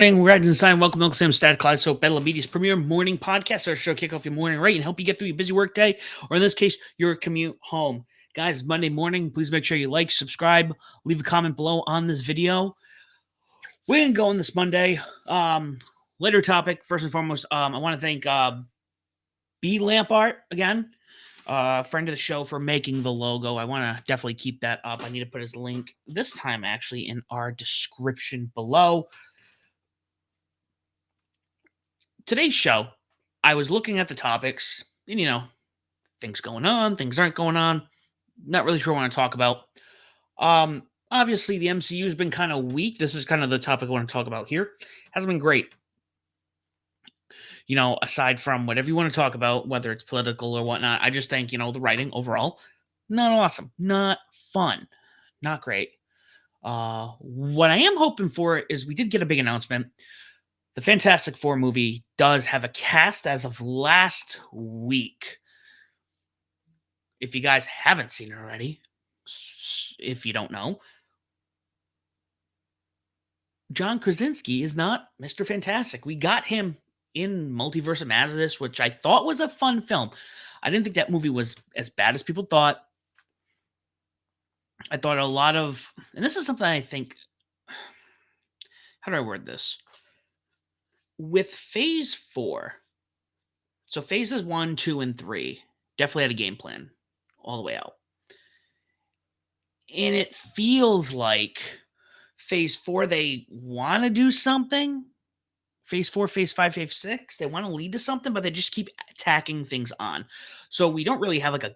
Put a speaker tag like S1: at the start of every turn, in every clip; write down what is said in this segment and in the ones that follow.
S1: Morning, Rise and Sign. Welcome, Milk Sam Stat Kaleidoscope, Battle of Media's premier morning podcast. Our show kick off your morning right and help you get through your busy work day, or in this case, your commute home. Guys, Monday morning. Please make sure you like, subscribe, leave a comment below on this video. We're gonna go on this Monday. Later topic. First and foremost, I want to thank B Lamp Art again, friend of the show, for making the logo. I want to definitely keep that up. I need to put his link this time actually in our description below. Today's show, I was looking at the topics, and things going on, things aren't going on. Not really sure what I want to talk about. Obviously, the MCU has been kind of weak. This is kind of the topic I want to talk about here. Hasn't been great. Aside from whatever you want to talk about, whether it's political or whatnot, I just think, the writing overall, not awesome, not fun, not great. What I am hoping for is we did get a big announcement. The Fantastic Four movie does have a cast as of last week. If you guys haven't seen it already, if you don't know, John Krasinski is not Mr. Fantastic. We got him in Multiverse of Madness, which I thought was a fun film. I didn't think that movie was as bad as people thought. I thought a lot of, and this is something I think, how do I word this? With Phase 4, so Phases 1, 2, and 3 definitely had a game plan all the way out. And it feels like Phase 4, they want to do something. Phase 4, Phase 5, Phase 6, they want to lead to something, but they just keep tacking things on. So we don't really have like a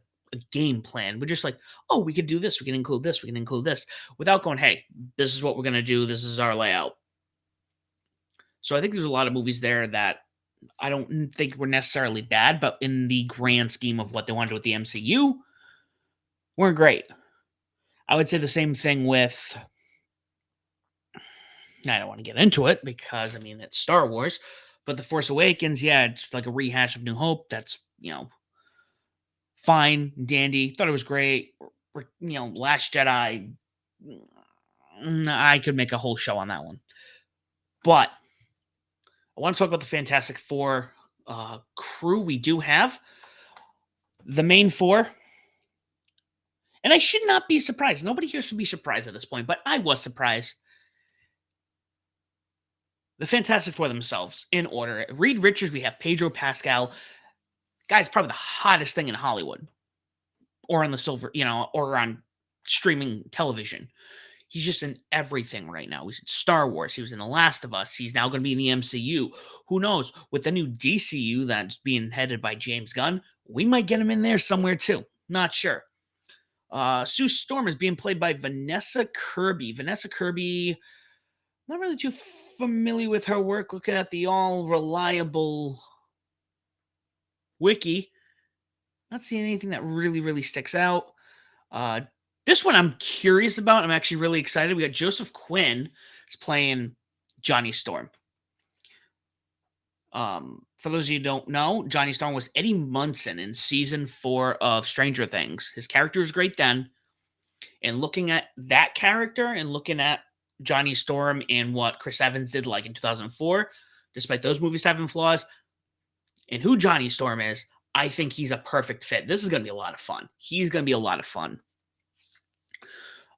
S1: game plan. We're just like, oh, we could do this, we can include this, we can include this, without going, hey, this is what we're going to do, this is our layout. So I think there's a lot of movies there that I don't think were necessarily bad, but in the grand scheme of what they want to do with the MCU, weren't great. I would say the same thing with, I don't want to get into it because, it's Star Wars, but The Force Awakens, yeah, it's like a rehash of New Hope. That's, fine, dandy. Thought it was great. Last Jedi, I could make a whole show on that one. But I want to talk about the Fantastic Four crew we do have. The main four. And I should not be surprised. Nobody here should be surprised at this point, but I was surprised. The Fantastic Four themselves, in order. Reed Richards, we have Pedro Pascal. Guy's probably the hottest thing in Hollywood. Or on the silver, or on streaming television. He's just in everything right now. He's in Star Wars. He was in The Last of Us. He's now going to be in the MCU. Who knows? With the new DCU that's being headed by James Gunn, we might get him in there somewhere too. Not sure. Sue Storm is being played by Vanessa Kirby. Vanessa Kirby, not really too familiar with her work. Looking at the all-reliable wiki, not seeing anything that really, really sticks out. This one I'm curious about. I'm actually really excited. We got Joseph Quinn is playing Johnny Storm. For those of you who don't know, Johnny Storm was Eddie Munson in season 4 of Stranger Things. His character was great then. And looking at that character and looking at Johnny Storm and what Chris Evans did like in 2004, despite those movies having flaws, and who Johnny Storm is, I think he's a perfect fit. This is going to be a lot of fun. He's going to be a lot of fun.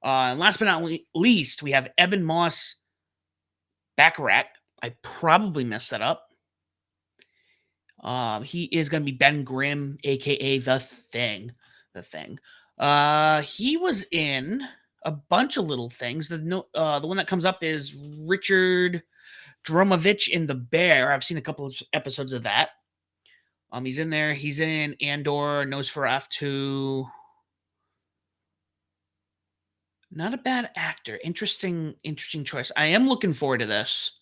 S1: Last but not least, we have Eben Moss Baccarat. I probably messed that up. He is going to be Ben Grimm, a.k.a. The Thing. He was in a bunch of little things. The one that comes up is Richard Dromovich in The Bear. I've seen a couple of episodes of that. He's in there. He's in Andor, Nosferatu. Not a bad actor. Interesting choice. I am looking forward to this.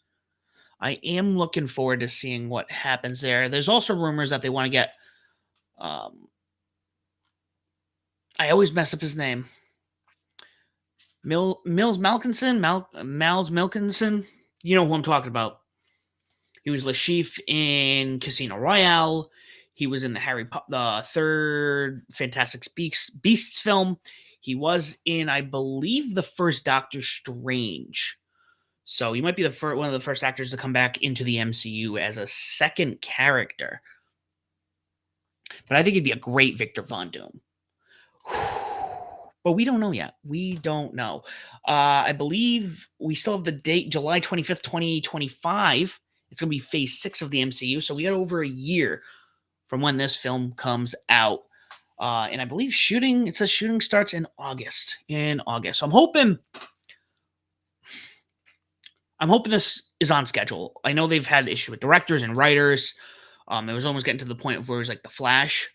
S1: I am looking forward to seeing what happens there. There's also rumors that they want to get. I always mess up his name. Mills Malkinson? Miles Milkinson? You know who I'm talking about. He was Lashif in Casino Royale. He was in the third Fantastic Beasts film. He was in, I believe, the first Doctor Strange. So he might be one of the first actors to come back into the MCU as a second character. But I think he'd be a great Victor Von Doom. But we don't know yet. We don't know. I believe we still have the date, July 25th, 2025. It's going to be phase 6 of the MCU. So we got over a year from when this film comes out. And I believe it says shooting starts in August. So I'm hoping this is on schedule. I know they've had issue with directors and writers. It was almost getting to the point where it was like The Flash,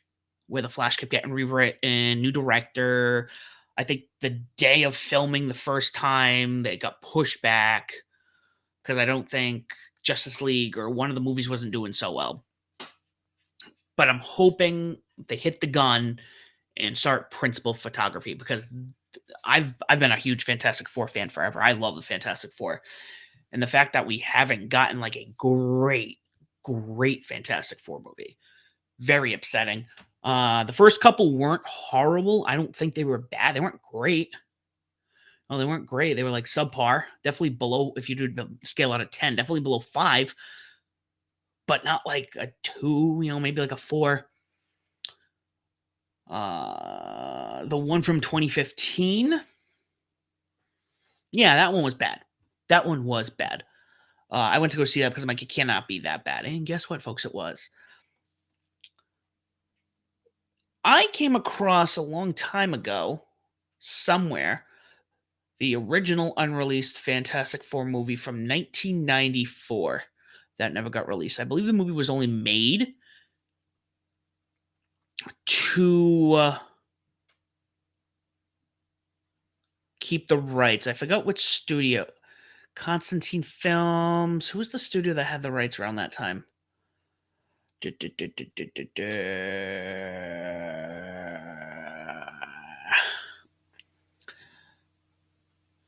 S1: where The Flash kept getting rewritten, new director. I think the day of filming the first time, they got pushed back because I don't think Justice League or one of the movies wasn't doing so well. But I'm hoping they hit the gun and start principal photography because I've been a huge Fantastic Four fan forever. I love the Fantastic Four. And the fact that we haven't gotten like a great Fantastic Four movie, very upsetting. The first couple weren't horrible. I don't think they were bad. They weren't great. No, they weren't great. They were like subpar. Definitely below, if you do the scale out of 10, definitely below 5, but not like a 2, maybe like a 4. The one from 2015. Yeah, that one was bad. I went to go see that because I'm like, it cannot be that bad. And guess what, folks? It was. I came across a long time ago, somewhere, the original unreleased Fantastic Four movie from 1994 that never got released. I believe the movie was only made to keep the rights. I forgot which studio. Constantine Films. Who was the studio that had the rights around that time?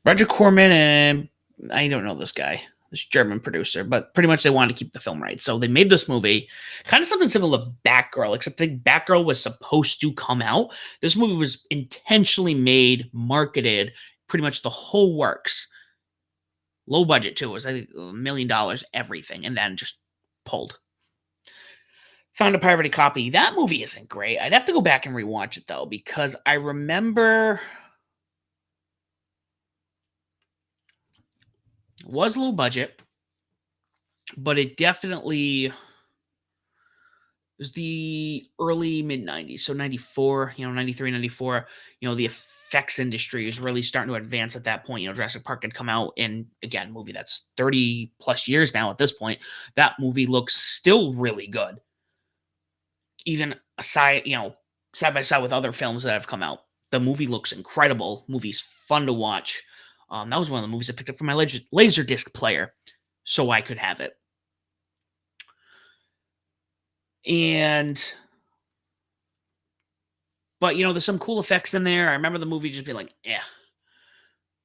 S1: Roger Corman and I don't know this guy, this German producer, but pretty much they wanted to keep the film rights. So they made this movie, kind of something similar to Batgirl, except I think Batgirl was supposed to come out. This movie was intentionally made, marketed, pretty much the whole works. Low budget too. It was I think $1 million, everything, and then just pulled. Found a pirated copy. That movie isn't great. I'd have to go back and rewatch it though, because I remember it was low budget, but it definitely was the early mid 90s. So 94, 93, 94, the effects industry is really starting to advance at that point. Jurassic Park had come out, and again, movie that's 30 plus years now at this point. That movie looks still really good. Even aside, side by side with other films that have come out. The movie looks incredible. Movie's fun to watch. That was one of the movies I picked up from my laser disc player so I could have it. But there's some cool effects in there. I remember the movie just being like, eh.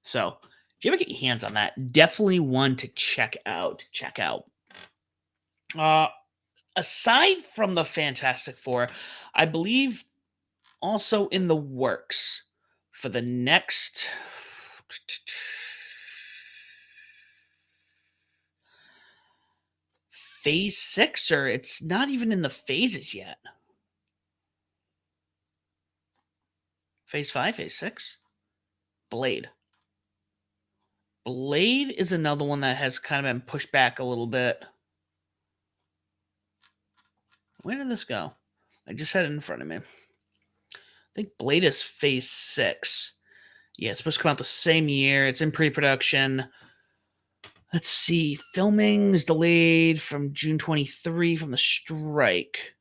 S1: So if you ever get your hands on that, definitely one to check out. Aside from the Fantastic Four, I believe also in the works for the next phase 6, or it's not even in the phases yet. Phase 5, phase 6. Blade is another one that has kind of been pushed back a little bit. Where did this go? I just had it in front of me. I think Blade is phase 6. Yeah, it's supposed to come out the same year. It's in pre-production. Let's see. Filming is delayed from June 23 from the strike.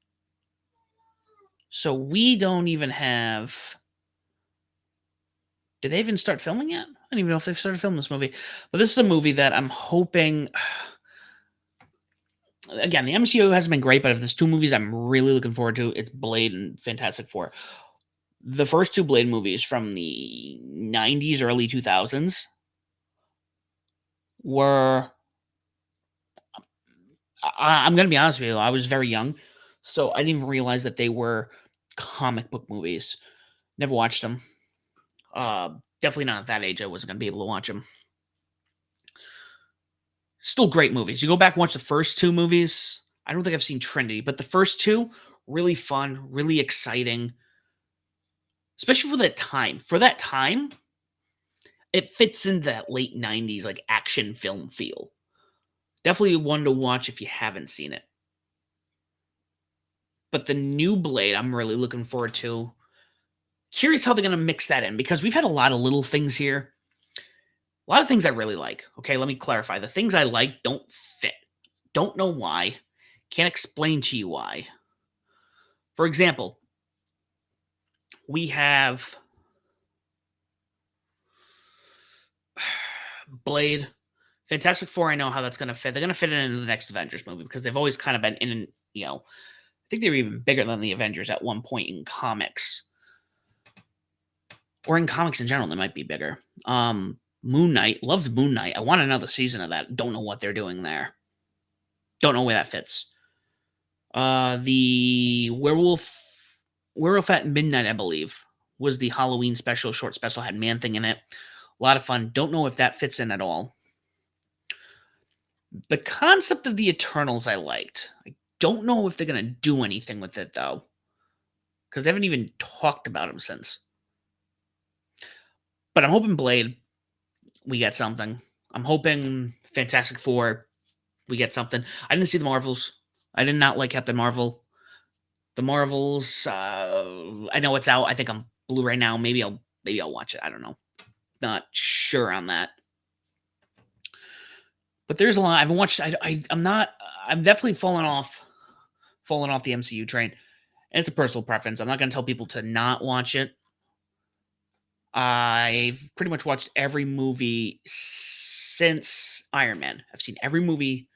S1: So we don't even have... Did they even start filming yet? I don't even know if they've started filming this movie. But this is a movie that I'm hoping... Again, the MCU hasn't been great, but if there's 2 movies I'm really looking forward to, it's Blade and Fantastic Four. The first 2 Blade movies from the 90s, early 2000s were... I'm going to be honest with you, I was very young, so I didn't even realize that they were comic book movies. Never watched them. Definitely not at that age. I wasn't going to be able to watch them. Still great movies. You go back and watch the first two movies. I don't think I've seen Trinity, but the first two, really fun, really exciting, especially for that time. For that time, it fits in that late 90s like action film feel. Definitely one to watch if you haven't seen it. But the new Blade, I'm really looking forward to. Curious how they're going to mix that in because we've had a lot of little things here. A lot of things I really like. Okay, let me clarify. The things I like don't fit. Don't know why. Can't explain to you why. For example, we have Blade, Fantastic Four. I know how that's going to fit. They're going to fit it into the next Avengers movie because they've always kind of been in, I think they were even bigger than the Avengers at one point in comics. Or in comics in general, they might be bigger. Moon Knight, loves Moon Knight. I want another season of that. Don't know what they're doing there. Don't know where that fits. The Werewolf at Midnight, I believe, was the Halloween special, short special, had Man-Thing in it. A lot of fun. Don't know if that fits in at all. The concept of the Eternals I liked. I don't know if they're going to do anything with it, though. Because they haven't even talked about them since. But I'm hoping Blade, we get something. I'm hoping Fantastic Four, we get something. I didn't see the Marvels. I did not like Captain Marvel. The Marvels, I know it's out. I think I'm Blu-ray now. Maybe I'll watch it. I don't know. Not sure on that. But there's a lot. I haven't watched. I'm not. I'm definitely falling off the MCU train. And it's a personal preference. I'm not going to tell people to not watch it. I've pretty much watched every movie since Iron Man. I've seen every movie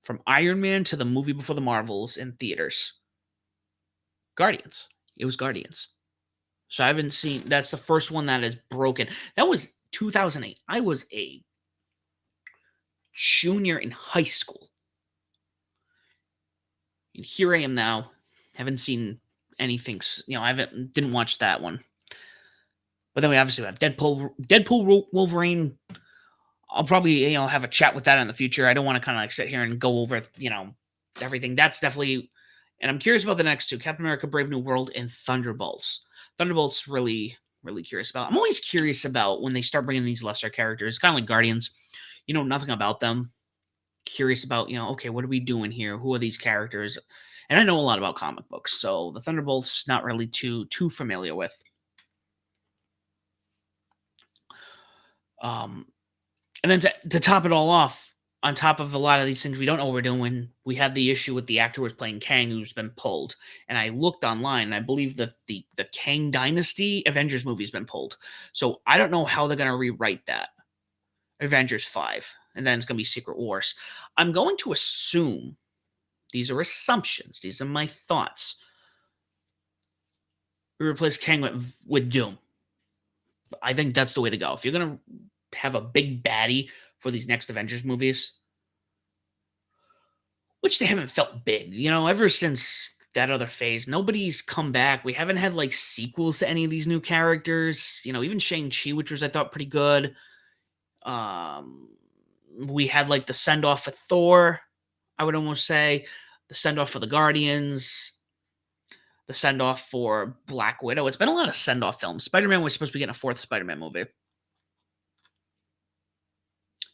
S1: from Iron Man to the movie before the Marvels in theaters. Guardians. It was Guardians. So I haven't seen. That's the first one that is broken. That was 2008. I was a junior in high school. And here I am now. Haven't seen anything. I didn't watch that one. But then we obviously have Deadpool, Wolverine. I'll probably have a chat with that in the future. I don't want to kind of like sit here and go over everything. That's definitely, and I'm curious about the next two: Captain America: Brave New World and Thunderbolts. Thunderbolts really curious about. I'm always curious about when they start bringing these lesser characters, kind of like Guardians. You know nothing about them. Curious about okay, what are we doing here? Who are these characters? And I know a lot about comic books, so the Thunderbolts not really too familiar with. And then to top it all off, on top of a lot of these things we don't know what we're doing, we had the issue with the actor who was playing Kang who's been pulled. And I looked online, and I believe that the Kang Dynasty Avengers movie has been pulled. So I don't know how they're going to rewrite that. Avengers 5. And then it's going to be Secret Wars. I'm going to assume, these are assumptions, these are my thoughts, we replace Kang with Doom. I think that's the way to go. If you're going to have a big baddie for these next Avengers movies, which they haven't felt big, ever since that other phase, nobody's come back. We haven't had like sequels to any of these new characters, even Shang-Chi, which was, I thought, pretty good. We had like the send-off for Thor, I would almost say, the send-off for the Guardians, the send-off for Black Widow. It's been a lot of send-off films. Spider-Man was supposed to be getting a fourth Spider-Man movie.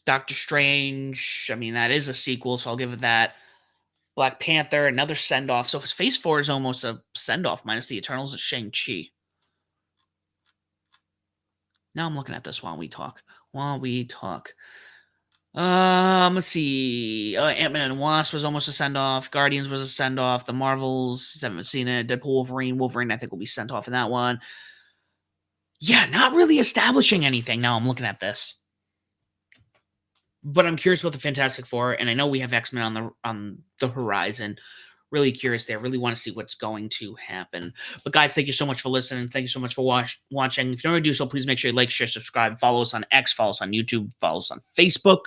S1: Doctor Strange, I mean, that is a sequel, so I'll give it that. Black Panther, another send-off. So his Phase 4 is almost a send-off minus the Eternals of Shang-Chi. Now I'm looking at this while we talk. Let's see. Ant-Man and Wasp was almost a send-off. Guardians was a send-off. The Marvels, haven't seen it. Deadpool, Wolverine, I think will be sent off in that one. Yeah, not really establishing anything. Now I'm looking at this. But I'm curious about the Fantastic Four, and I know we have X-Men on the horizon. Really curious there. Really want to see what's going to happen. But guys, thank you so much for listening. Thank you so much for watching. If you don't already do so, please make sure you like, share, subscribe. Follow us on X. Follow us on YouTube. Follow us on Facebook.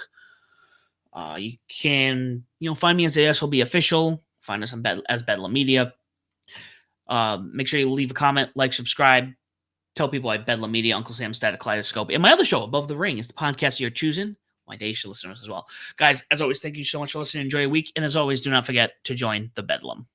S1: You can find me as ASLB Official. Find us as Bedlam Media. Make sure you leave a comment, like, subscribe. Tell people I Bedlam Media, Uncle Sam's Static Kaleidoscope. And my other show, Above the Ring, is the podcast you're choosing. why they should listen to us as well. Guys, as always, thank you so much for listening. Enjoy your week. And as always, do not forget to join the Bedlam.